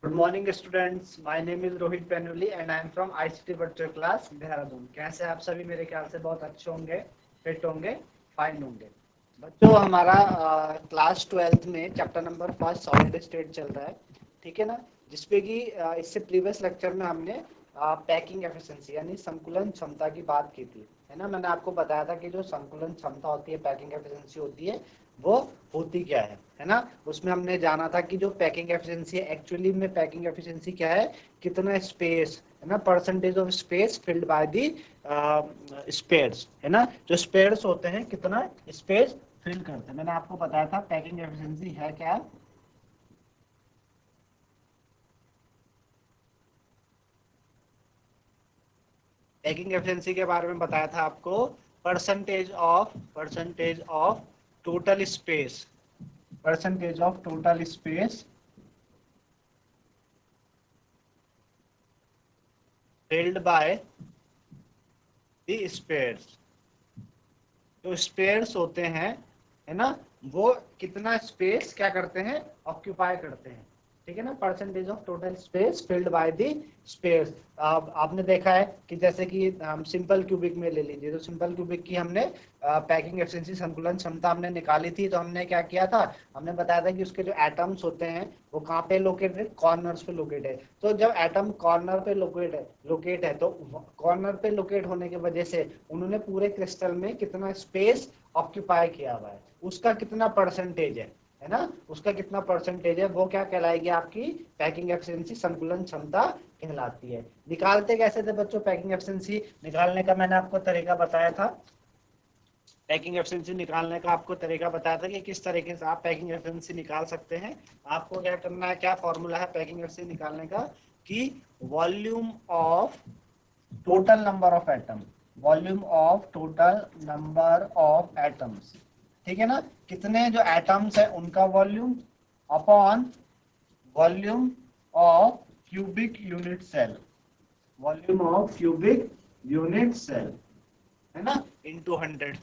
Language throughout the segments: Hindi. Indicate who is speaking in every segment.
Speaker 1: Good morning students, my name is Rohit Penuli and I am from ICT virtual class Dehradun. कैसे आप सभी? मेरे ख्याल से बहुत अच्छे होंगे, फिट होंगे, फाइन होंगे। बच्चों, हमारा क्लास 12th में चैप्टर नंबर 5 सॉलिड स्टेट चल रहा है, ठीक है ना। जिसपे कि इससे प्रीवियस लेक्चर में हमने पैकिंग एफिशिएंसी यानी संकुलन क्षमता की बात की थी, है ना। मैंने आपको बताया था कि जो संकुलन क्षमता होती है, पैकिंग एफिशिएंसी होती है, वो होती क्या है ना। उसमें हमने जाना था कि जो पैकिंग एफिशिएंसी है, एक्चुअली में पैकिंग एफिशिएंसी क्या है, कितना स्पेस है ना, percentage of space filled by the spheres, है ना। जो स्पेयर्स होते हैं कितना स्पेस फिल करते हैं। मैंने आपको बताया था पैकिंग एफिशिएंसी है क्या। पैकिंग एफिशिएंसी के बारे में बताया था आपको, percentage of total space, percentage of total space filled by the spares। जो स्पेयर्स होते हैं, है ना, वो कितना स्पेस क्या करते हैं, ऑक्यूपाई करते हैं, ठीक है ना। Percentage of total space filled by the spheres. आपने देखा है कि जैसे कि हम सिंपल क्यूबिक में ले लीजिए, तो सिंपल क्यूबिक की हमने पैकिंग एफिशिएंसी संकुलन क्षमता हमने निकाली थी। तो हमने क्या किया था, हमने बताया था कि उसके जो एटम्स होते हैं वो कहाँ पे लोकेटेड है, कॉर्नर्स पे लोकेट है। तो जब एटम कॉर्नर पे लोकेट है तो कॉर्नर पे लोकेट होने की वजह से उन्होंने पूरे क्रिस्टल में कितना स्पेस ऑक्यूपाई किया हुआ है, उसका कितना परसेंटेज है ना, उसका कितना परसेंटेज है, वो क्या कहलाएगी, आपकी पैकिंग एफिशिएंसी संकुलन क्षमता कहलाती है। निकालते कैसे थे बच्चों पैकिंग एफिशिएंसी निकालने का? मैंने आपको तरीका बताया था। पैकिंग एफिशिएंसी निकालने का आपको तरीका बताया था कि किस तरीके से आप पैकिंग एफिशिएंसी निकाल सकते हैं। आपको क्या करना है, क्या फॉर्मूला है पैकिंग एफिशिएंसी निकालने का, कि volume of total number of atom, volume of total number of atoms, ठीक है ना। कितने जो एटम्स है उनका volume upon volume of cubic unit cell, volume of cubic unit cell, है ना, इनटू 100।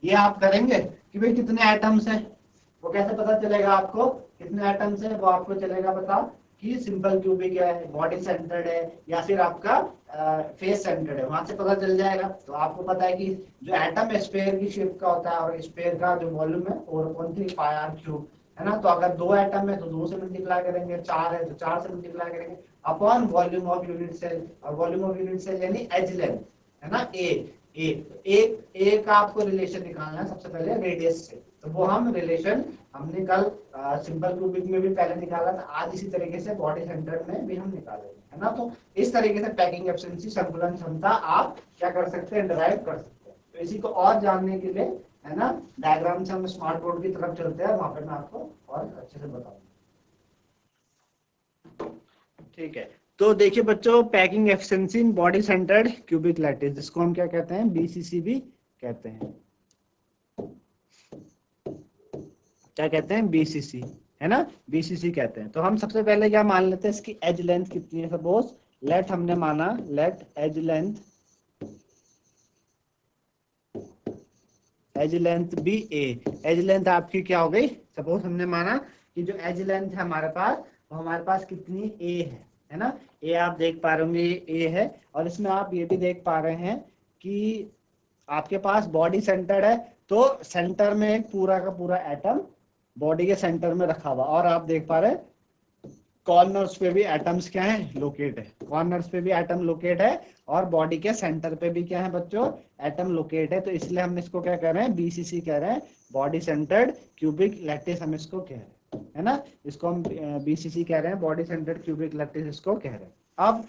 Speaker 1: ये आप करेंगे कि भाई कितने एटम्स हैं, वो कैसे पता चलेगा आपको, कितने एटम्स हैं वो आपको चलेगा पता कि सिंपल क्यूबिक है, बॉडी सेंटर्ड है, या फिर आपका फेस सेंटर्ड है, वहां से पता चल जाएगा। तो आपको पता है कि जो एटम स्फीयर की शेप का होता है और स्फीयर का जो वॉल्यूम है 4.3 पाई आर क्यूब, है ना। तो अगर 2 एटम है तो 2 से मल्टीप्लाई करेंगे, 4 है तो 4 से मल्टीप्लाई करेंगे, upon volume of unit cell. और वॉल्यूम ऑफ यूनिट सेल यानी एज लेंथ, है ना, एक आपको रिलेशन निकालना है सबसे पहले रेडियस से। तो वो हम रिलेशन हमने कल सिंपल क्यूबिक में भी पहले निकाला था, आज इसी तरीके से बॉडी सेंटर में भी हम निकालेंगे, है ना। तो इस तरीके से पैकिंग एफिशिएंसी संकुलन क्षमता आप क्या कर सकते हैं, डिराइव कर सकते हैं। तो इसी को और जानने के लिए, है ना, डायग्राम से हम स्मार्ट बोर्ड की तरफ चलते हैं, वहां पे मैं आपको और अच्छे से बताऊंगा, ठीक है। तो देखिए बच्चों, packing efficiency in body centered cubic lattice, जिसको हम क्या कहते हैं, बीसीसी भी कहते हैं। क्या कहते हैं, बीसीसी, है ना, बीसीसी कहते हैं। तो हम सबसे पहले क्या मान लेते हैं, इसकी एज लेंथ कितनी है। सपोज लेट हमने माना, लेट एज लेंथ बी ए। एज लेंथ आपकी क्या हो गई, सपोज हमने माना कि जो एज लेंथ है हमारे पास, वो हमारे पास कितनी ए है ना। ए आप देख पा रहे होंगे, ए है। और इसमें आप ये भी देख पा रहे हैं कि आपके पास बॉडी सेंटर है, तो सेंटर में एक पूरा का पूरा एटम बॉडी के सेंटर में रखा हुआ, और आप देख पा रहे हैं कॉर्नर्स पे भी एटम्स क्या है, लोकेट है, कॉर्नर्स पे भी एटम लोकेट है, और बॉडी के सेंटर पे भी क्या है बच्चों, एटम लोकेट है। तो इसलिए हम इसको क्या कह रहे हैं, बीसीसी कह रहे हैं, बॉडी सेंटर्ड क्यूबिक लैटिस हम इसको कह रहे हैं, है ना। इसको हम बीसीसी कह रहे हैं, बॉडी सेंटर्ड क्यूबिक लैटिस इसको कह रहे हैं। अब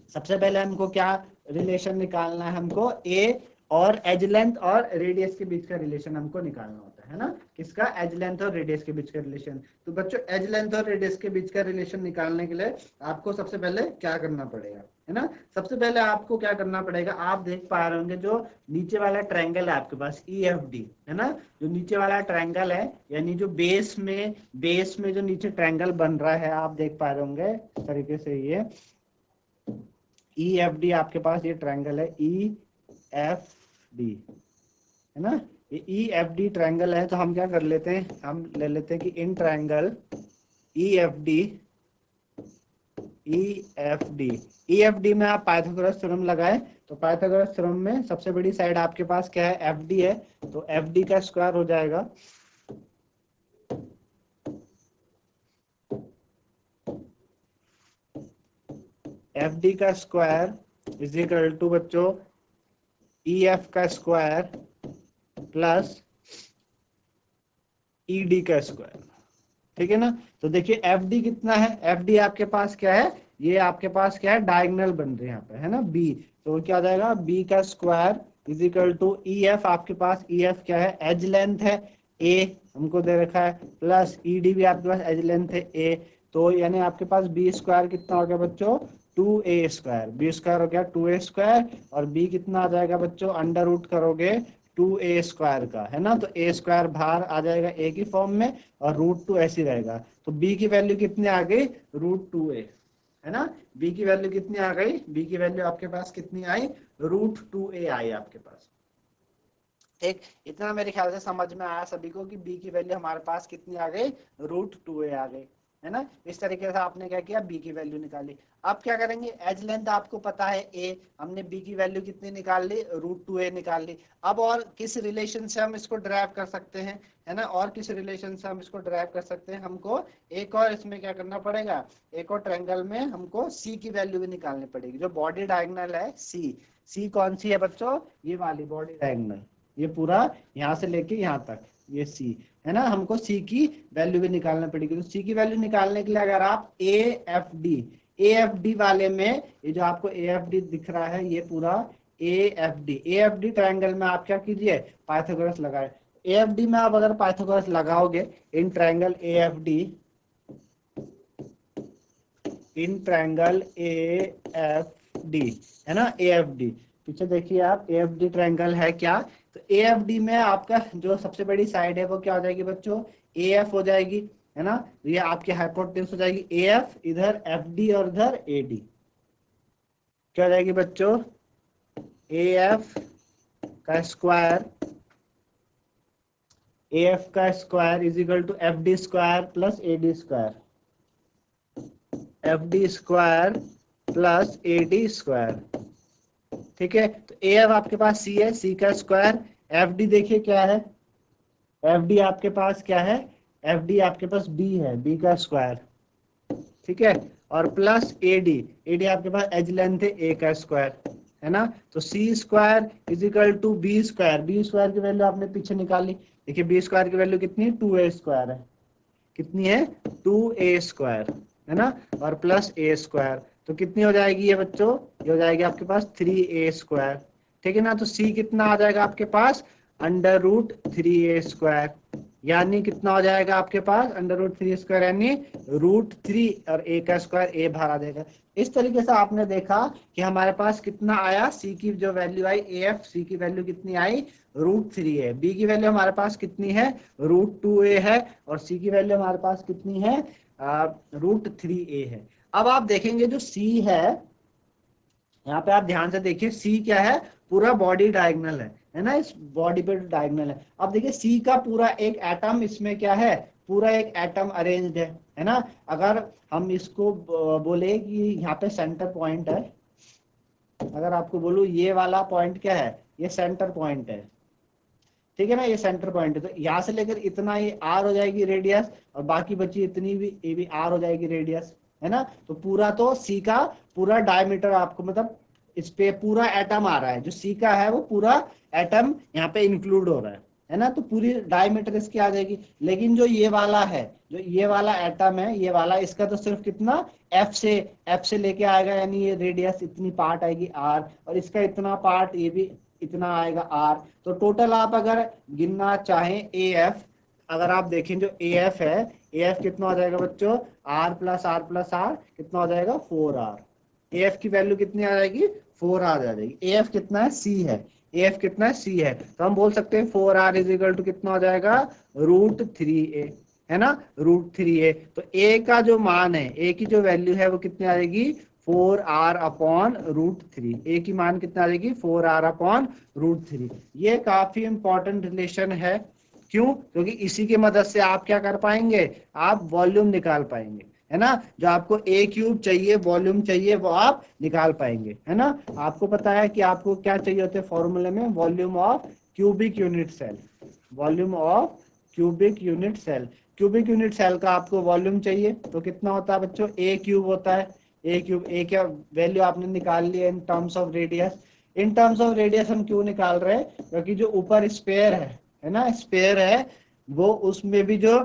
Speaker 1: सबसे पहले हमको क्या रिलेशन निकालना है, हमको ए और एज लेंथ और रेडियस के बीच का रिलेशन हमको निकालना होता है ना। किसका, एज लेंथ और रेडियस के बीच का रिलेशन। तो बच्चों एज लेंथ और रेडियस के बीच का रिलेशन निकालने के लिए आपको सबसे पहले क्या करना पड़ेगा, है ना। सबसे पहले आपको क्या करना पड़ेगा, आप देख पा रहे होंगे जो नीचे वाला ट्रायंगल है आपके पास ई एफ डी, है ना। जो नीचे वाला ट्रायंगल है, यानी जो बेस में जो नीचे ट्रायंगल बन रहा है, आप देख पा रहे होंगे इस तरीके से, ये ई एफ डी आपके पास ये ट्रायंगल है, ई एफ डी, है ना। ये ई एफ डी ट्रायंगल है। तो हम क्या कर लेते हैं, हम ले लेते हैं कि इन ट्रायंगल EFD में आप पाइथागोरस थ्योरम लगाए तो पाइथागोरस थ्योरम में सबसे बड़ी साइड आपके पास क्या है, FD है, तो FD का स्क्वायर हो जाएगा FD का स्क्वायर इज इक्वल टू बच्चों EF का स्क्वायर प्लस ED का स्क्वायर। ठीक है ना। तो देखिए FD कितना है, FD आपके पास क्या है, ये आपके पास क्या है, डायगोनल बन रहे हैं यहाँ पे, है ना, B, तो क्या हो जाएगा B का square is equal to EF, आपके पास EF क्या है, एज लेंथ है A हमको दे रखा है, प्लस ED भी आपके पास एज लेंथ है A, तो यानी आपके पास B स्क्वायर कितना हो गया बच्चों, 2A स्क्वायर, B स्क्वायर हो गया 2A स्क्वायर, और B कितना आ जाएगा बच्चों, अंडर रूट करोगे 2A स्क्वायर का, है ना, तो A स्क्वायर बाहर आ जाएगा A की फॉर्म में, और √2 ऐसी रहेगा, तो B की वैल्यू कितनी आ गई, √2A, है ना, B की वैल्यू कितनी आ गई, B की वैल्यू आपके पास कितनी आई, √2A आई आपके पास। ठीक, इतना मेरे ख्याल से समझ में आया सभी को कि B की वैल्यू हमारे पास कितनी आ गई, √2A आ गई, है ना। इस तरीके से आपने क्या किया, B की वैल्यू निकाली। अब क्या करेंगे, एज लेंथ आपको पता है A, हमने B की वैल्यू कितनी निकाल ली, √2A निकाल ली। अब और किस रिलेशन से हम इसको ड्राइव कर सकते हैं, है ना, और किस रिलेशन से हम इसको ड्राइव कर सकते हैं, हमको एक और इसमें क्या करना पड़ेगा, एक और ट्रायंगल में हमको C की वैल्यू भी निकालनी पड़ेगी, जो बॉडी डायगोनल है C कौन सी है बच्चों, ये वाली बॉडी डायगोनल, ये पूरा यहाँ से लेके यहाँ तक ये C, है ना, हमको C की वैल्यू भी निकालना पड़ेगी। तो C की वैल्यू निकालने के लिए अगर आप AFD वाले में, ये जो आपको AFD दिख रहा है, ये पूरा AFD ट्रायंगल में आप क्या कीजिए, पाइथागोरस लगाए। AFD में आप अगर पाइथागोरस लगाओगे इन ट्रायंगल AFD, है ना, AFD, पीछे देखिए आप, AFD ट्रायंगल है क्या, तो AFD में आपका जो सबसे बड़ी साइड है वो क्या हो जाएगी बच्चों, AF हो जाएगी, है ना, ये आपकी हाइपोटेन्यूज हो जाएगी AF, इधर FD और इधर AD, क्या हो जाएगी बच्चों, AF का square is equal to FD square plus AD square, FD square plus AD square. ठीक है, तो AF आपके पास C है, C का स्क्वायर, FD देखिए क्या है, FD आपके पास क्या है, FD आपके पास B है, B का स्क्वायर, ठीक है, और प्लस AD आपके पास एज लेंथ है A का स्क्वायर, है ना, तो C square is equal to B square की वैल्यू आपने पीछे निकाली, देखिए B स्क्वायर की वैल्यू कितनी है, 2A स्क्वायर है, कितनी है, 2A स्क्वायर, है ना, और प्लस A स्क्वायर, तो कितनी हो जाएगी ये बच्चों, ये हो जाएगी आपके पास 3A स्क्वायर। ठीक है ना, तो C कितना आ जाएगा आपके पास, √3A स्क्वायर, यानी कितना हो जाएगा आपके पास, √3 स्क्वायर यानी √3, और A का स्क्वायर A बाहर आ जाएगा। इस तरीके से आपने देखा कि हमारे पास कितना आया, C की जो वैल्यू आई AF, C की वैल्यू कितनी आई, √3 है, B की वैल्यू हमारे पास कितनी है, √2A है, और C की वैल्यू हमारे पास कितनी है, √3A है। अब आप देखेंगे जो C है, यहाँ पे आप ध्यान से देखिए, C क्या है, पूरा बॉडी डायगोनल है ना, इस बॉडी पे डायगोनल है। अब देखिए C का पूरा एक एटम इसमें क्या है, पूरा एक एटम अरेंज्ड है ना, अगर हम इसको बोले कि यहाँ पे सेंटर पॉइंट है, अगर आपको बोलूं ये वाला पॉइंट क्या है, ये सेंटर पॉइंट है, ठीक है ना, ये सेंटर पॉइंट है, तो यहाँ से लेकर इतना ये R हो जाएगी रेडियस, और बाकी बची इतनी भी, ये भी R हो जाएगी रेडियस, है ना, तो पूरा तो C का पूरा डायमीटर आपको, मतलब इस पे पूरा एटम आ रहा है, जो C का है वो पूरा एटम यहाँ पे इंक्लूड हो रहा है ना, तो पूरी डायमीटर इसकी आ जाएगी। लेकिन जो ये वाला है, जो ये वाला एटम है, ये वाला, इसका तो सिर्फ कितना, F से लेके आएगा, यानी ये रेडियस इतनी पार्ट आएगी R, और इसका इतना पार्ट, ये भी इतना आएगा R, तो टोटल आप अगर गिनना चाहें AF, अगर आप देखें जो AF है, AF कितना हो जाएगा बच्चों, R plus R plus R कितना हो जाएगा, 4R, AF की वैल्यू कितनी आ जाएगी, 4R आ जाएगी। AF कितना है, C है, AF कितना है, C है, तो हम बोल सकते हैं 4R इज इक्वल टू कितना हो जाएगा, √3A, है ना, √3A, तो A का जो मान है, A की जो वैल्यू है वो कितनी आ जाएगी, 4R अपॉन √3, A की मान कितना आ जाएगी, 4R अपॉन √3। ये काफी इंपॉर्टेंट रिलेशन है, क्यों? क्योंकि इसी की मदद से आप क्या कर पाएंगे, आप वॉल्यूम निकाल पाएंगे, है ना। जो आपको ए क्यूब चाहिए, वॉल्यूम चाहिए, वो आप निकाल पाएंगे, है ना। आपको पता है कि आपको क्या चाहिए होते हैं फॉर्मूले में, volume of cubic unit cell, volume of cubic unit cell. Cubic unit cell का आपको वॉल्यूम चाहिए तो कितना होता है बच्चों, ए क्यूब होता है। ए क्यूब, ए क्या वैल्यू आपने निकाल ली है in terms of radius. In terms of radius हम क्यों निकाल रहे हैं, क्योंकि जो ऊपर स्पेयर है ना, स्पेयर है, वो उसमें भी जो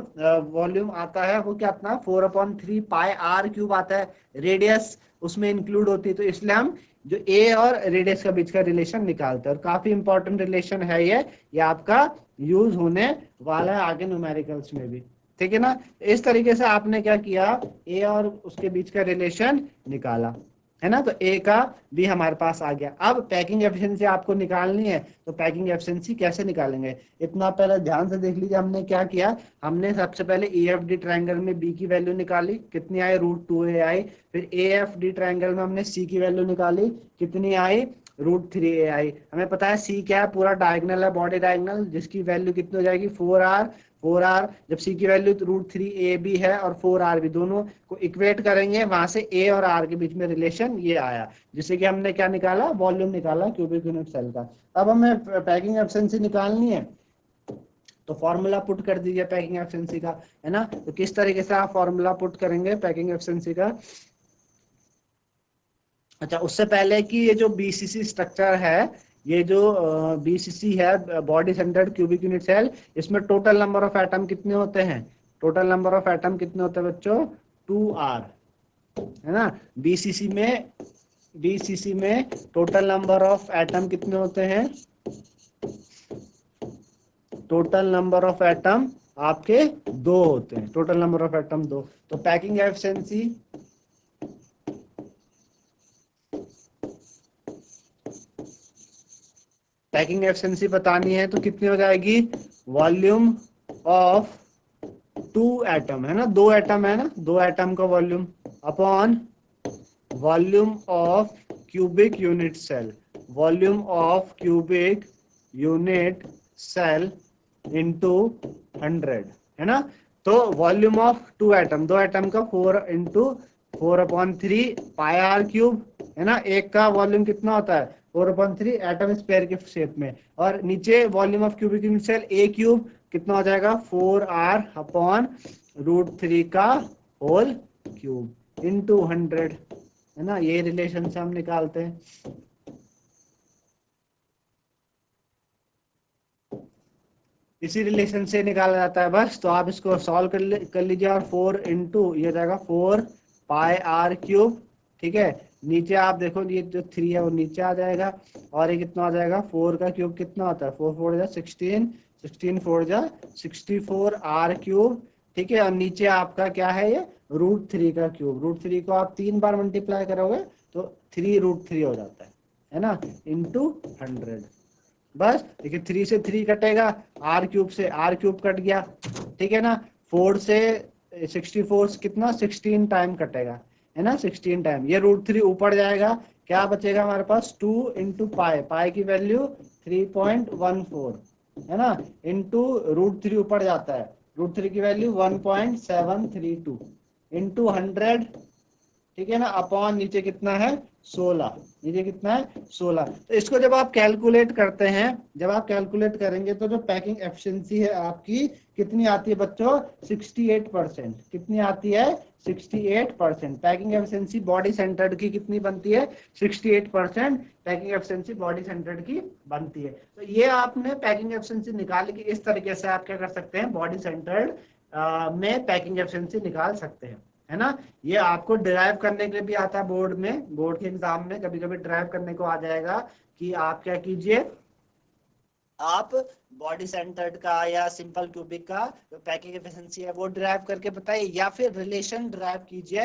Speaker 1: वॉल्यूम आता है वो क्या आता है 4/3 पाई आर क्यूब आता है, रेडियस उसमें इंक्लूड होती है। तो इसलिए हम जो ए और रेडियस के बीच का रिलेशन निकालते हैं, और काफी इंपॉर्टेंट रिलेशन है ये आपका यूज होने वाला है आगे न्यूमेरिकल्स में भी, ठीक है ना। इस तरीके से आपने क्या किया, ए और उसके बीच का रिलेशन निकाला, है ना। तो ए का भी हमारे पास आ गया। अब पैकिंग एफिशिएंसी आपको निकालनी है, तो पैकिंग एफिशिएंसी कैसे निकालेंगे, इतना पहले ध्यान से देख लीजिए हमने क्या किया। हमने सबसे पहले EFD ट्रायंगल में बी की वैल्यू निकाली, कितनी आई, √2a आई। फिर AFD ट्रायंगल में हमने सी की वैल्यू निकाली, कितनी आई, √3a आई। हमें पता है सी क्या है, पूरा डायगोनल है, बॉडी डायगोनल, जिसकी वैल्यू कितनी हो जाएगी 4r। 4r जब सी की वैल्यू √3a भी है और 4r भी, दोनों को इक्वेट करेंगे, वहां से a और r के बीच में रिलेशन ये आया, जिससे कि हमने क्या निकाला, वॉल्यूम निकाला क्यूबिक यूनिट सेल का। अब हमें पैकिंग एफिशिएंसी निकालनी है, तो फॉर्मूला पुट कर दीजिए पैकिंग एफिशिएंसी का, है ना। तो किस तरीके से आप फॉर्मूला पुट करेंगे पैकिंग एफिशिएंसी का। अच्छा, उससे पहले कि ये जो BCC स्ट्रक्चर है, ये जो BCC है, body centered cubic unit cell, इसमें टोटल नंबर ऑफ एटम कितने होते हैं, टोटल नंबर ऑफ एटम कितने होते हैं बच्चों, 2r, है ना। BCC में टोटल नंबर ऑफ एटम कितने होते हैं, टोटल नंबर ऑफ एटम आपके 2 होते हैं, टोटल नंबर ऑफ एटम 2। तो पैकिंग एफिशिएंसी, पैकिंग एफिशिएंसी बतानी है तो कितनी हो जाएगी, वॉल्यूम ऑफ 2 एटम, है ना, 2 एटम है ना, 2 एटम का volume upon volume of cubic unit cell, volume of cubic unit cell into 100, है ना। तो वॉल्यूम ऑफ 2 एटम, 2 एटम का 4 इंटू 4/3 पाई आर क्यूब, है ना। एक का वॉल्यूम कितना होता है 4/3 एटम स्क्वायर के शेप में, और नीचे volume of cubic unit cell a cube कितना हो जाएगा 4r/√3 का होल क्यूब इंटू 100, है ना। ये रिलेशन से हम निकालते हैं। इसी रिलेशन से निकाला जाता है बस। तो आप इसको सॉल्व कर लीजिए, और 4 इंटू ये जाएगा 4 पाई आर क्यूब, ठीक है। नीचे आप देखो ये जो 3 है वो नीचे आ जाएगा, और ये कितना आ जाएगा 4 का क्यूब कितना होता है 4 4 जा 16, 16 4 जा 64 आर क्यूब, ठीक है। और नीचे आपका क्या है ये √3 का क्यूब, √3 को आप 3 बार मल्टीप्लाई करोगे तो 3√3 हो जाता है ना, इंटू 100। बस देखिए 3 से 3 कटेगा, आर क्यूब से आर क्यूब कट गया, ठीक है ना। 4 से 64 से कितना 16 टाइम कटेगा, है ना, 16 टाइम। ये √3 ऊपर जाएगा, क्या बचेगा हमारे पास 2 इंटू पाई, पाई की वैल्यू 3.14, है ना, इंटू √3 ऊपर जाता है, √3 की वैल्यू 1.732 इंटू 100, ठीक है ना, अपॉन नीचे कितना है 16, नीचे कितना है 16। तो इसको जब आप कैलकुलेट करते हैं, जब आप कैलकुलेट करेंगे तो जो पैकिंग एफिशिएंसी है आपकी कितनी आती है बच्चों 68%, कितनी आती है 68%। पैकिंग एफिशिएंसी बॉडी सेंटर्ड की कितनी बनती है 68% पैकिंग एफिशिएंसी बॉडी सेंटर्ड की बनती है। तो ये आपने पैकिंग एफिशिएंसी निकाल के इस तरीके से आप क्या कर सकते हैं बॉडी सेंटर्ड में पैकिंग एफिशिएंसी निकाल सकते हैं, है ना। ये आपको डिराइव करने के लिए भी आता है बोर्ड में, बोर्ड के एग्जाम में कभी कभी डिराइव करने को आ जाएगा कि आप क्या कीजिए, आप बॉडी सेंटर्ड का या सिंपल क्यूबिक का जो पैकिंग एफिशिएंसी है वो डिराइव करके बताइए, या फिर रिलेशन डिराइव कीजिए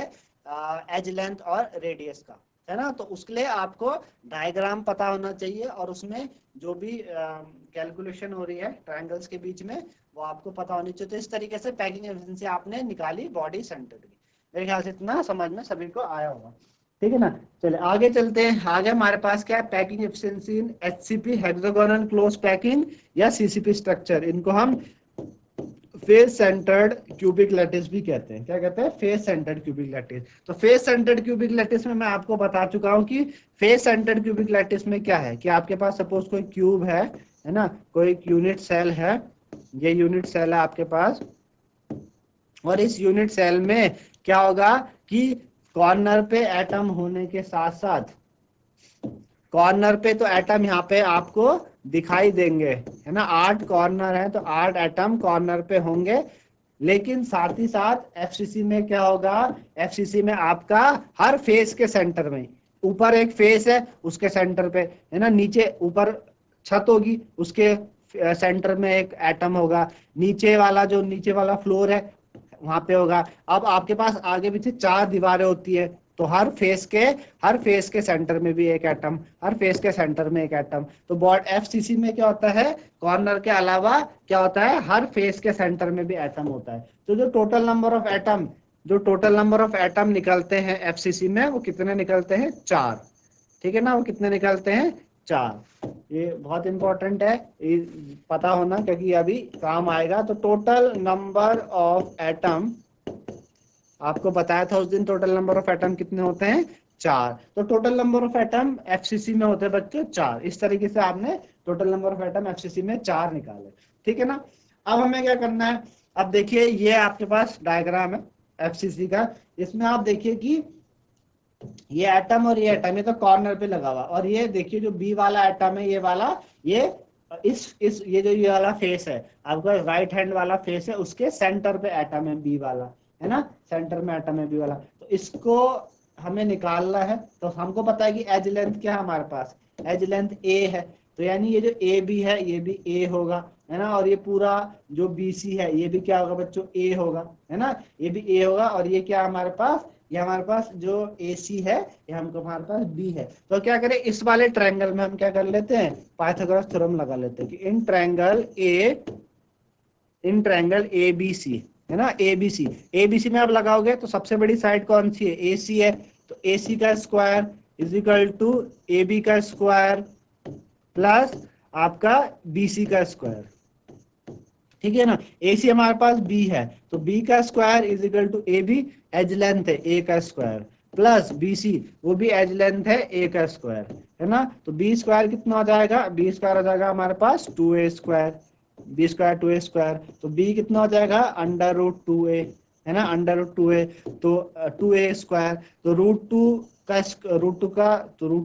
Speaker 1: एज लेंथ और रेडियस का, है ना। तो उसके लिए आपको डायग्राम पता होना चाहिए, और उसमें जो भी कैलकुलेशन हो रही है ट्रायंगल्स के बीच में वो आपको पता होनी चाहिए। तो इस तरीके से पैकिंग एफिशिएंसी आपने निकाली बॉडी सेंटर्ड की। मेरे ख्याल से इतना समझ में सभी को आया होगा, ठीक है ना। चलिए आगे चलते हैं। आगे हमारे पास क्या है पैकिंग एफिशिएंसी इन HCP हेक्सागोनल क्लोज पैकिंग या CCP स्ट्रक्चर। इनको हम फेस सेंटर्ड क्यूबिक लैटिस भी कहते हैं। क्या कहते हैं? Face centred cubic lattice. तो फेस सेंटर्ड क्यूबिक लैटिस में मैं आपको बता चुका हूं कि फेस सेंटर्ड क्यूबिक लैटिस में क्या है कि आपके पास सपोज कोई क्यूब है ना, कोई यूनिट सेल है, ये यूनिट सेल है आपके पास, और इस यूनिट सेल में क्या होगा कि कॉर्नर पे एटम होने के साथ साथ, कॉर्नर पे तो एटम यहाँ पे आपको दिखाई देंगे, है ना, 8 कॉर्नर है तो 8 एटम कॉर्नर पे होंगे, लेकिन साथ ही साथ एफसीसी में क्या होगा, एफसीसी में आपका हर फेस के सेंटर में, ऊपर एक फेस है उसके सेंटर पे, है ना, नीचे ऊपर छत होगी उसके सेंटर में एक एटम होगा, नीचे वाला जो नीचे वाला फ्लोर है वहां पे होगा। अब आपके पास आगे पीछे 4 दीवारें होती है, तो हर फेस के सेंटर में भी एक एटम, हर फेस के सेंटर में एक एटम। तो बॉड एफसीसी में क्या होता है, कॉर्नर के अलावा क्या होता है, हर फेस के सेंटर में भी एटम होता है। तो जो टोटल नंबर ऑफ एटम निकलते हैं एफसीसी में वो कितने निकलते हैं? 4। ठीक है ना, वो कितने निकलते हैं? 4। ये बहुत इंपॉर्टेंट है ये पता होना, क्योंकि अभी काम आएगा। तो टोटल नंबर ऑफ एटम, आपको बताया था उस दिन टोटल नंबर ऑफ एटम कितने होते हैं? 4। तो total number of atom FCC में होते हैं बच्चों 4। इस तरीके से आपने total number of atom FCC में 4 निकाले। ठीक है ना। अब हमें क्या करना है, अब देखिए ये आपके पास डायग्राम है एफसीसी का, इसमें आप देखिए कि ये एटम और ये एटम, ये तो कॉर्नर पे लगा हुआ, और ये देखिए जो बी वाला एटम है, ये वाला, ये इस ये जो ये वाला फेस है आपका राइट हैंड वाला फेस है, उसके सेंटर पे एटम है बी वाला, है ना, सेंटर में एटम है बी वाला। तो इसको हमें निकालना है। तो हमको पता है कि एज लेंथ क्या है हमारे पास, एज लेंथ ए है, तो यानी ये जो ए बी है ये भी ए होगा, है ना, और ये पूरा जो बी सी है ये भी क्या होगा बच्चों? ए होगा, है ना, ये भी ए होगा, और ये क्या हमारे पास, ये हमारे पास जो ए सी है ये हमको हमारे पास बी है। तो क्या करें, इस वाले ट्रायंगल में हम क्या कर लेते हैं, पाइथागोरस थ्योरम लगा लेते हैं कि in triangle A B C, है ना, ए बी सी में आप लगाओगे तो सबसे बड़ी साइड कौन सी है? ए सी है। तो ए सी का square is equal to A B का स्क्वायर प्लस आपका बी सी का स्क्वायर। ठीक है ना, ए सी हमारे पास बी है, तो बी का square is equal to A B, edge length है ए का स्क्वायर, प्लस बी सी वो भी एज लेंथ है ए का स्क्वायर, है ना। तो बी स्क्वायर कितना हो जाएगा? बी स्क्वायर हो जाएगा हमारे पास 2a square, B square 2a square. तो बी कितना हो जाएगा? अंडर रूट 2a, है ना, अंडर रूट 2a। तो 2a स्क्वायर, तो रूट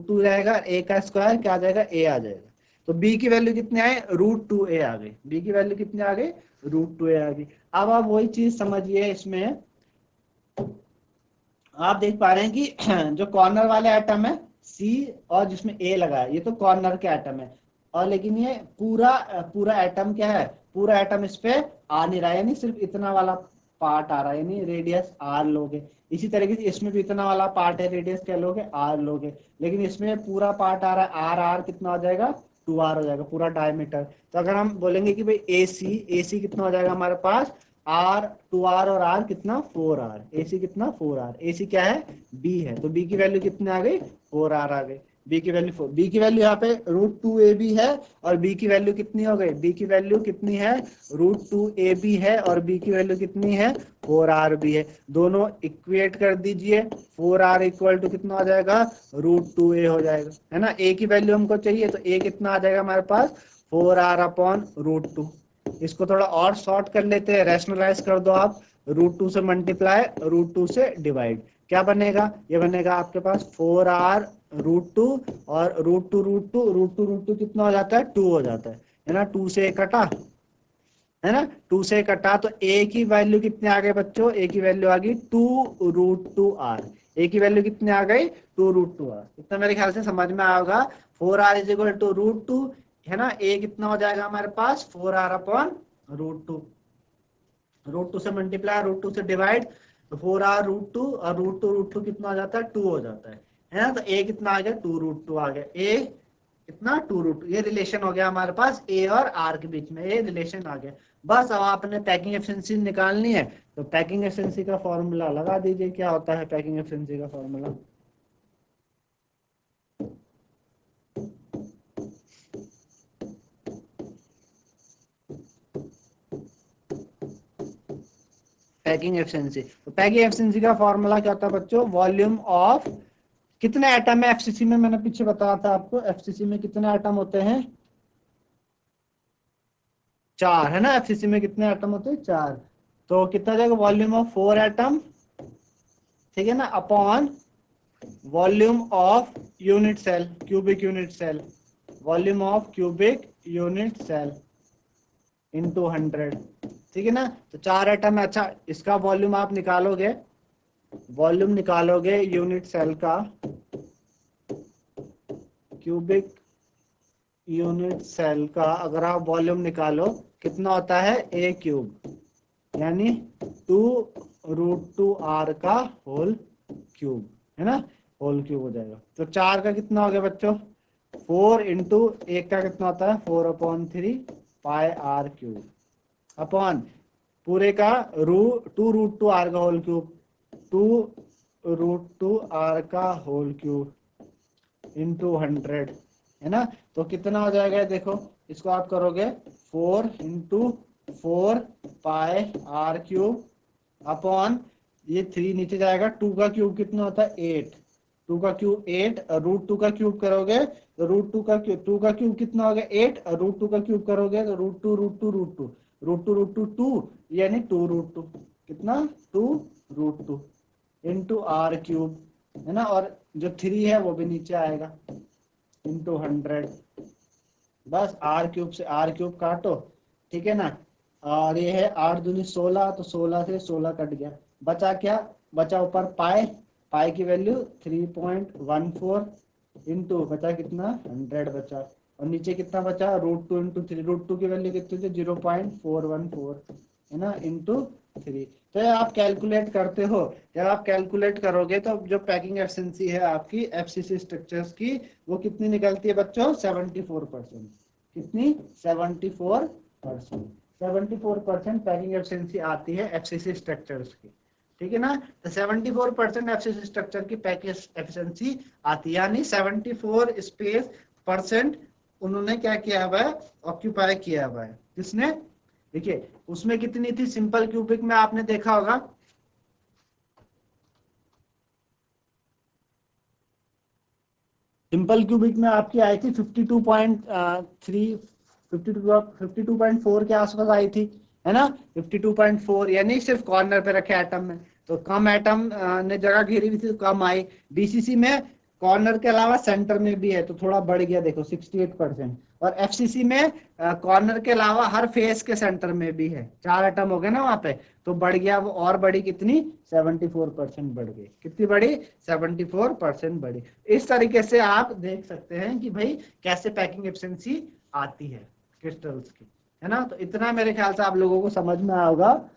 Speaker 1: टू रहेगा, ए का स्क्वायर क्या आ जाएगा? ए आ जाएगा। तो b की वैल्यू कितने आए? रूट 2a आ गई। b की वैल्यू कितने आ गई? रूट 2a आ गई। अब आप वही चीज समझिए, इसमें आप देख पा रहे हैं कि जो कॉर्नर वाले एटम है C और जिसमें A लगा है, ये तो कॉर्नर के एटम है, और लेकिन ये पूरा पूरा एटम क्या है, पूरा एटम इस पे आ नहीं रहा है, यानी सिर्फ इतना वाला पार्ट आ रहा है, यानी रेडियस R लोगे। इसी तरीके से इसमें भी इतना वाला पार्ट है, रेडियस क्या लोगे? R लोगे, लेकिन इसमें पूरा पार्ट आ रहा है R कितना हो जाएगा? 2R हो जाएगा, पूरा डायमीटर। तो अगर हम बोलेंगे कि भाई AC कितना हो जाएगा हमारे पास? R 2R और R कितना? 4R। AC कितना? 4R। AC क्या है? B है, तो B की वैल्यू कितने आ गई? 4R आ गई। B की वैल्यू 4, B की वैल्यू यहाँ पे रूट 2AB है, और B की वैल्यू कितनी हो गई? B की वैल्यू कितनी है? रूट 2AB है, और B की वैल्यू कितनी है? 4R भी है। दोनों इक्वेट कर दीजिए, 4R इक्वल टू कितना हो जाएगा? रूट 2A हो जाएगा, है ना। A की वैल्यू हमको चाहिए, तो A कितना आ जाएगा हमारे पास? 4R upon root 2। इसको थोड़ा और शॉर्ट कर लेते हैं, रैशनलाइज कर दो आप, रूट 2 से मल्टीप्लाई, रूट 2 से डिवाइड, क्या बनेगा? ये बनेगा आपके पास 4R रूट 2, और रूट टू कितना हो जाता है? 2 हो जाता है ना, 2 से कटा, है ना, 2 से कटा, तो a की वैल्यू कितने आ गए बच्चों? a की वैल्यू आ गई 2√2r। a की वैल्यू कितने आ गई? 2√2r। इतना मेरे ख्याल से समझ में आएगा। 4r is equal to root 2, है ना, a कितना हो जाएगा हमारे पास? 4r अपॉन रूट 2, रूट 2 से मल्टीप्लाई, रूट 2 से डिवाइड, तो 4r रूट 2, और रूट 2 कितना हो जाता है? 2 हो जाता है ना। तो a कितना आ गया? 2√2 आ गया। a कितना? 2√2। ये रिलेशन हो गया हमारे पास a और r के बीच में, ये रिलेशन आ गया। बस अब आपने पैकिंग एफिशिएंसी निकालनी है, तो पैकिंग एफिशिएंसी का फॉर्मूला लगा दीजिए। क्या होता है पैकिंग एफिशिएंसी का फॉर्मूला? Packing efficiency. तो पैकिंग एफिशिएंसी का फॉर्मूला क्या होता है बच्चों, वॉल्यूम ऑफ, कितने एटम है एफसीसी में, मैंने पीछे बताया था आपको एफसीसी में कितने एटम होते हैं, 4 है ना, एफसीसी में कितने एटम होते हैं, 4। तो कितना जाएगा, वॉल्यूम ऑफ 4 एटम, ठीक है ना, upon volume of unit cell, cubic unit cell, volume of cubic unit cell into 100, ठीक है ना। तो 4 एटम है। अच्छा, इसका वॉल्यूम आप निकालोगे, वॉल्यूम निकालोगे यूनिट सेल का, क्यूबिक यूनिट सेल का अगर आप वॉल्यूम निकालो कितना होता है, ए क्यूब, यानी 2√2r का होल क्यूब, है ना, होल क्यूब हो जाएगा। तो 4 का कितना हो गया बच्चों, 4 इंटू 1 का कितना होता है, 4/3 पाई आर क्यूब, अपॉन पूरे का 2√2r का होल क्यूब, 2√2r का होल क्यूब इंटू 100, है ना। तो कितना हो जाएगा, देखो इसको आप करोगे 4 into 4 pi r cube upon ये 3 नीचे जाएगा, 2 का क्यूब कितना होता है 8, 2 का क्यूब 8, √2 का क्यूब करोगे तो √2 का क्यूब, 2 का क्यूब कितना हो गया 8, √2 का क्यूब करोगे तो √2 2 यानी 2√2, कितना 2√2 इंटू आर क्यूब, है ना, और जो 3 है वो भी नीचे आएगा इंटू 100, बस आर क्यूब से आर क्यूब काटो, ठीक है ना। और ये है 8 दूनी 16, तो 16 से 16 कट गया, बचा क्या, बचा ऊपर पाई, पाई की वैल्यू 3.14 इंटू बचा कितना 100 बचा, और नीचे कितना बचा √2 इंटू 3, √2 की वैल्यू कितनी थी 0.414, है ना, इंटू 3। तो आप कैलकुलेट करते हो, जब आप कैलकुलेट करोगे तो जो पैकिंग एफिशिएंसी है आपकी एफसीसी स्ट्रक्चर्स की वो कितनी निकलती है बच्चों, 74%। कितनी, 74%, 74% पैकिंग एफिशिएंसी आती है एफसीसी स्ट्रक्चर्स की, ठीक है ना। तो 74% एफसीसी स्ट्रक्चर की पैकेज एफिशिएंसी आती है, यानी 74 स्पेस परसेंट उन्होंने क्या किया हुआ है, ऑक्यूपाई किया हुआ है, किसने, देखिए उसमें कितनी थी, सिंपल क्यूबिक में आपने देखा होगा, सिंपल क्यूबिक में आपकी आई थी 52.3, 52.4 के आसपास आई थी, है ना, 52.4, यानी सिर्फ कॉर्नर पे रखे एटम में, तो कम एटम ने जगह घेरी हुई थी तो कम आई। बीसीसी में कॉर्नर के अलावा सेंटर में भी है तो थोड़ा बढ़ गया, देखो 68%, और एफसीसी में कॉर्नर के अलावा हर फेस के सेंटर में भी है, 4 एटम हो गए ना वहां पे, तो बढ़ गया वो, और बढ़ी कितनी, 74% बढ़ गई, कितनी बढ़ी, 74% बढ़ी। इस तरीके से आप देख सकते हैं कि भाई कैसे पैकिंग एफिशिएंसी आती है क्रिस्टल्स की, है ना। तो इतना मेरे ख्याल से आप लोगों को समझ में आया होगा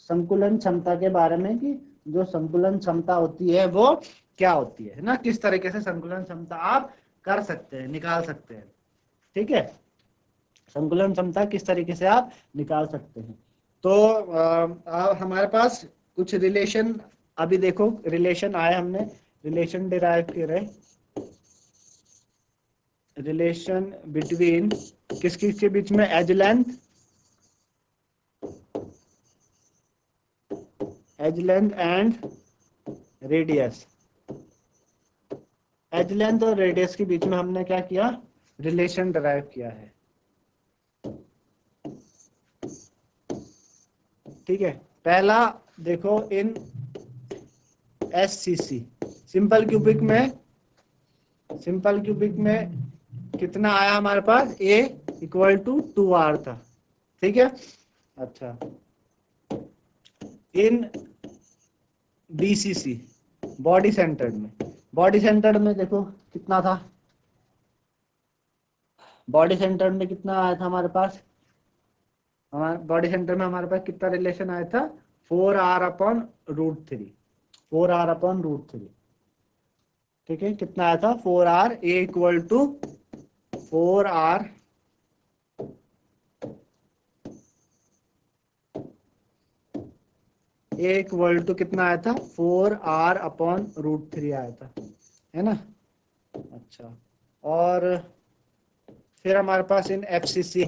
Speaker 1: संकुलन क्षमता के बारे में, कि जो संकुलन क्षमता होती है वो क्या होती है ना, किस तरीके से संकुलन क्षमता आप कर सकते हैं, निकाल सकते हैं, ठीक है, संकुलन क्षमता किस तरीके से आप निकाल सकते हैं। तो हमारे पास कुछ रिलेशन, अभी देखो रिलेशन आए, हमने रिलेशन डिराइव करे, रिलेशन बिटवीन किस किस के बीच में, edge length, edge length and radius, edge length और रेडियस के बीच में हमने क्या किया, रिलेशन डिराइव किया है, ठीक है। पहला देखो, इन एससीसी सिंपल क्यूबिक में, सिंपल क्यूबिक में कितना आया हमारे पास, A इक्वल टू 2r था, ठीक है। अच्छा, इन बीसीसी बॉडी सेंटर्ड में, बॉडी सेंटर्ड में देखो कितना था, बॉडी सेंटर्ड में कितना आया था हमारे पास, हमारे बॉडी सेंटर में हमारे पास कितना रिलेशन आया था, 4r/√3, 4r/√3, ठीक है, कितना आया था 4r, A equal to 4r, A equal to कितना आया था 4r/√3 आया था, है ना। अच्छा, और फिर हमारे पास इन एफसीसी,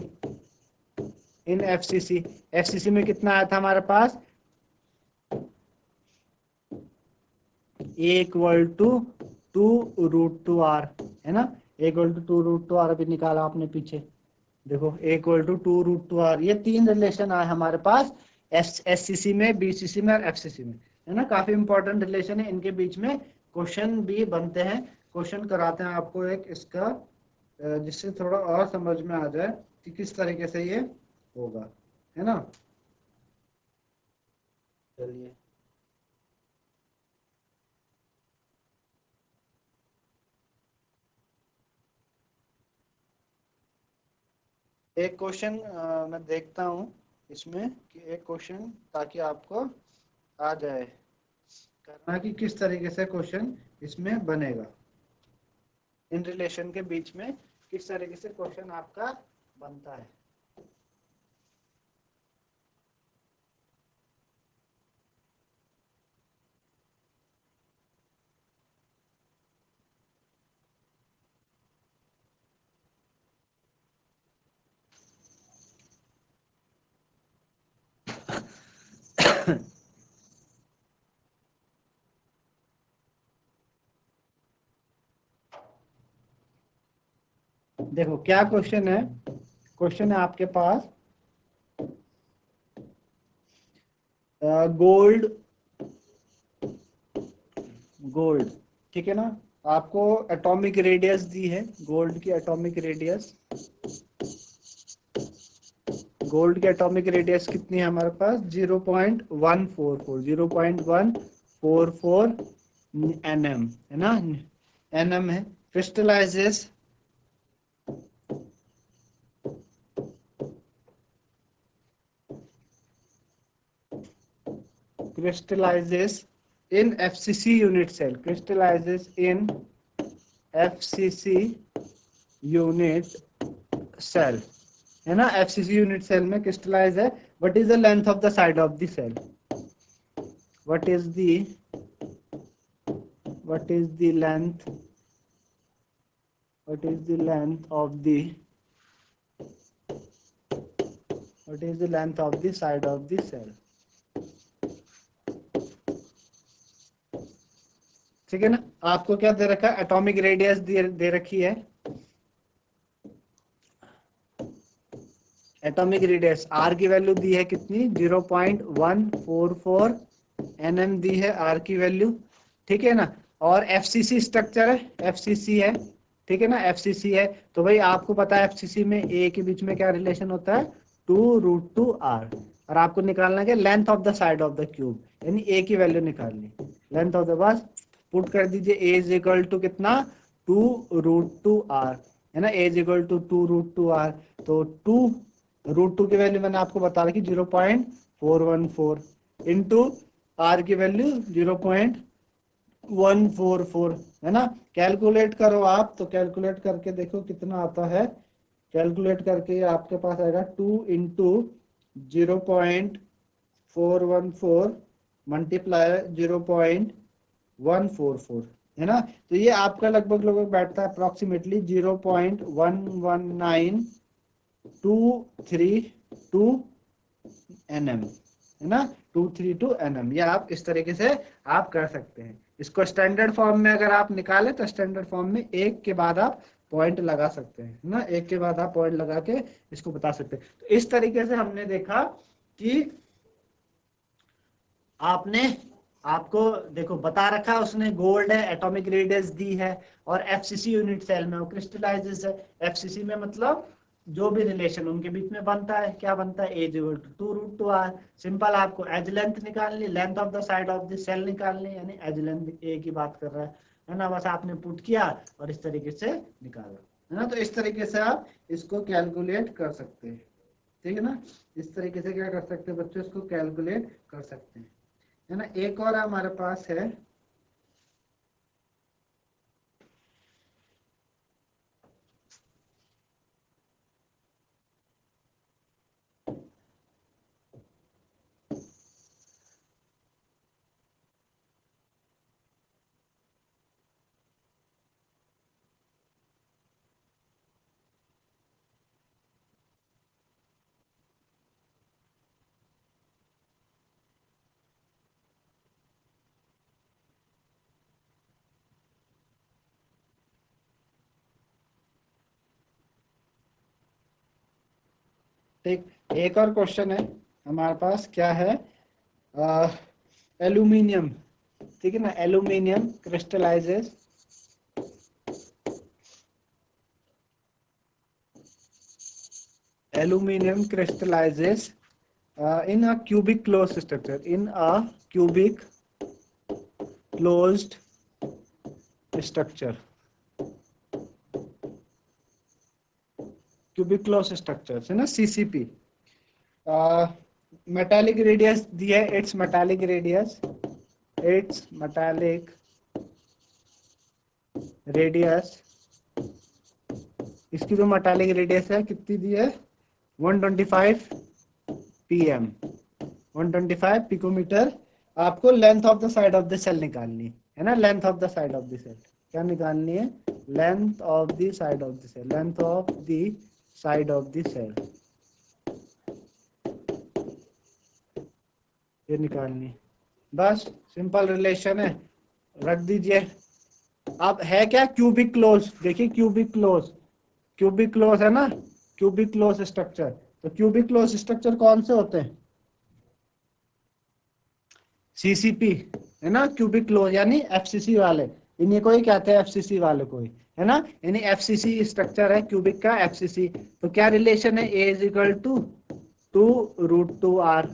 Speaker 1: इन एफसीसी। एफसीसी में कितना आया था हमारे पास, ए इक्वल टू 2√2r, है ना, ए इक्वल टू 2√2r अभी निकाला आपने पीछे, देखो ए इक्वल टू 2√2r। ये तीन रिलेशन आए हमारे पास एससीसी में, बीसीसी में और एफसीसी में, है ना। काफी इंपॉर्टेंट रिलेशन है, इनके बीच में क्वेश्चन भी बनते हैं, क्वेश्चन कराते हैं आपको एक इसका, जिससे थोड़ा और समझ में आ जाए कि किस तरीके से ये होगा, है ना। चलिए, एक क्वेश्चन मैं देखता हूँ इसमें कि एक क्वेश्चन, ताकि आपको आ जाए करना कि किस तरीके से क्वेश्चन इसमें बनेगा, इन रिलेशन के बीच में किस तरीके से क्वेश्चन आपका बनता है। देखो क्या क्वेश्चन है, क्वेश्चन है आपके पास, गोल्ड, गोल्ड, ठीक है ना, आपको एटॉमिक रेडियस दी है, गोल्ड की एटॉमिक रेडियस, गोल्ड की एटॉमिक रेडियस कितनी है हमारे पास, 0.144, 0.144 nm, है ना, nm है। Crystallises, crystallizes in FCC unit cell, crystallizes in FCC unit cell, है ना, FCC यूनिट सेल में क्रिस्टलाइज है। What is the length of the side of the cell, what is the, what is the length, what is the length of the, what is the length of the side of the cell, ठीक है ना। आपको क्या दे रखा है, एटॉमिक रेडियस दे रखी है, एटॉमिक रेडियस आर की वैल्यू दी है कितनी, 0.144 nm दी है आर की वैल्यू, ठीक है ना। और एफसीसी स्ट्रक्चर है, एफसीसी है, ठीक है ना, एफसीसी है। तो भाई आपको पता है एफसीसी में ए के बीच में क्या रिलेशन होता है, 2√2r, और आपको निकालना है length of the side of the cube, यानी ए की वैल्यू निकालनी, लेंथ ऑफ द, बस पुट कर दीजिए, ए इज इक्वल टू कितना, 2√2r, है ना, ए इज इक्वल टू 2√2r। तो 2√2 की वैल्यू मैंने आपको बता रखी 0.414 इंटू आर की वैल्यू 0.144, है ना। कैलकुलेट करो आप, तो कैलकुलेट करके देखो कितना आता है, कैलकुलेट करके आपके पास आएगा 2 इंटू 0.414 मल्टीप्लाई 0.144, है ना। तो ये आपका लगभग लगभग बैठता है अप्रोक्सीमेटली 0.11922 nm, है ना, 232 nm। ये आप इस तरीके से आप कर सकते हैं। इसको स्टैंडर्ड फॉर्म में अगर आप निकालें तो स्टैंडर्ड फॉर्म में एक के बाद आप पॉइंट लगा सकते हैं, है ना, एक के बाद आप पॉइंट लगा के इसको बता सकते हैं। तो इस तरीके से हमने देखा कि आपने, आपको देखो बता रखा है उसने, गोल्ड है, एटॉमिक रेडियस दी है, और एफसीसी यूनिट सेल में वो क्रिस्टलाइजेस है। एफसीसी में मतलब जो भी रिलेशन उनके बीच में बनता है, क्या बनता है, edge equal to 2√2r। Simple, आपको एज लेंथ निकालनी, length of the side of the cell निकालनी, यानी एज लेंथ ए की बात कर रहा है ना, बस आपने पुट किया और इस तरीके से निकाला, है ना। तो इस तरीके से आप इसको कैलकुलेट कर सकते हैं, ठीक है ना। इस तरीके से क्या कर सकते हैं बच्चों, इसको कैलकुलेट कर सकते हैं, है ना। एक और हमारे पास है, ठीक, एक और क्वेश्चन है हमारे पास, क्या है, एल्यूमिनियम, ठीक है ना, aluminium crystallises in a cubic closed structure, in a cubic closed structure, cubic closed structure है ना, CCP। मेटालिक रेडियस दिया है, इट्स मेटालिक रेडियस, इसकी जो मेटालिक रेडियस है कितनी दी है, 125 pm, 125 पिकोमीटर। आपको length of the side of the cell निकालनी है ना, length of the side of the cell क्या निकालनी है, length of the side of the cell, length of the side of the cell, ये निकालनी। बस सिंपल रिलेशन है, रख दीजिए। अब है क्या, क्यूबिक क्लोज, देखिए क्यूबिक क्लोज है ना, क्यूबिक क्लोज स्ट्रक्चर। तो क्यूबिक क्लोज स्ट्रक्चर कौन से होते हैं, सीसीपी है ना, क्यूबिक क्लोज यानी एफसीसी वाले, इन्हीं को ही कहते हैं एफसीसी वाले को ही, है ना, यानी एफसीसी स्ट्रक्चर है क्यूबिक का, एफसीसी। तो क्या रिलेशन है, ए इज इक्वल टू 2√2r,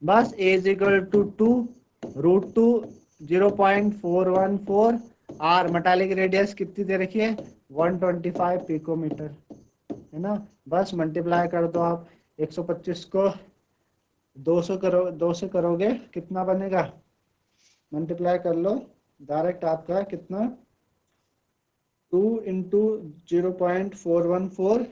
Speaker 1: बस a is equal to 2√2 0.414, r metallic radius कितनी दे रखी है, 125 पिकोमीटर, है ना। बस मल्टीप्लाई कर दो आप, 125 को 200 करोगे कितना बनेगा, मल्टीप्लाई कर लो डायरेक्ट, आपका कितना, 2 इंटू 0.414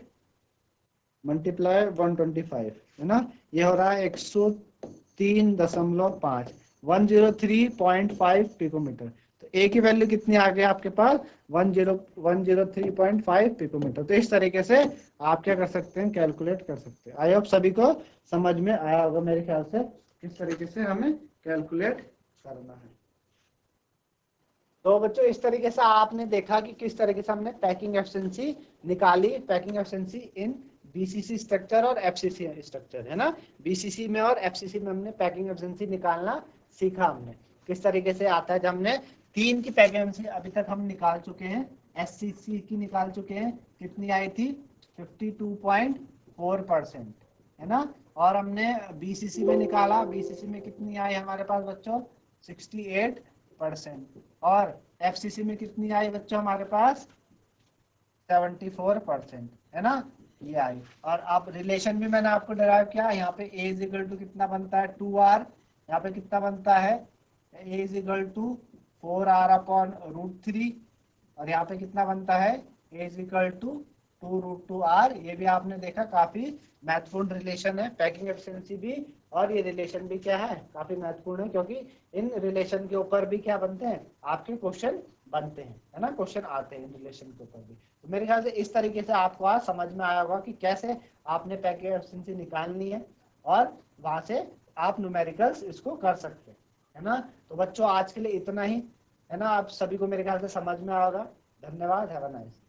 Speaker 1: मल्टीप्लाई 125, है ना, ये हो रहा है 103.5, 103.5 पिकोमीटर। तो ए की वैल्यू कितनी आ गई आपके पास, 103.5 पिकोमीटर। तो इस तरीके से आप क्या कर सकते हैं, कैलकुलेट कर सकते हैं। आई होप सभी को समझ में आया होगा मेरे ख्याल से किस तरीके से हमें कैलकुलेट करना है। तो बच्चों इस तरीके से आपने देखा कि किस तरीके से हमने पैकिंग एफिशिएंसी निकाली, पैकिंग एफिशिएंसी इन बीसीसी स्ट्रक्चर और एफसीसी स्ट्रक्चर, है ना। बीसीसी में और एफसीसी में हमने पैकिंग एफिशिएंसी निकालना सीखा, हमने किस तरीके से आता है। जब हमने 3 की पैकिंग एफिशिएंसी अभी तक हम निकाल चुके हैं, एससीसी की निकाल चुके हैं, कितनी आई थी, 52.4%, है ना। और हमने बीसीसी में निकाला, बीसीसी में कितनी आई हमारे पास बच्चों, 68%। और एफसीसी में कितनी आई बच्चों हमारे पास, 74%, है ना, ये आई। और अब रिलेशन भी मैंने आपको डिराइव किया, यहाँ पे ए इज इक्वल टू कितना बनता है, 2r, यहाँ पे कितना बनता है, ए इज इक्वल टू 4r/√3, और यहाँ पे कितना बनता है, ए इज इक्वल टू 2√2r। ये भी आपने देखा काफी महत्वपूर्ण रिलेशन है, पैकिंग एफिशिएंसी भी और ये रिलेशन भी क्या है, काफी महत्वपूर्ण है, क्योंकि इन रिलेशन के ऊपर भी क्या बनते हैं, आपके क्वेश्चन बनते हैं, है ना, क्वेश्चन आते हैं इन रिलेशन के ऊपर भी। तो मेरे ख्याल से इस तरीके से आपको आज समझ में आया होगा कि कैसे आपने पैकिंग एफिशिएंसी निकालनी है और वहां से आप न्यूमेरिकल्स इसको कर सकते हैं, है ना। तो बच्चों आज के लिए इतना ही, है ना, आप सभी को मेरे ख्याल से समझ में आएगा। धन्यवाद, हैव अ नाइस।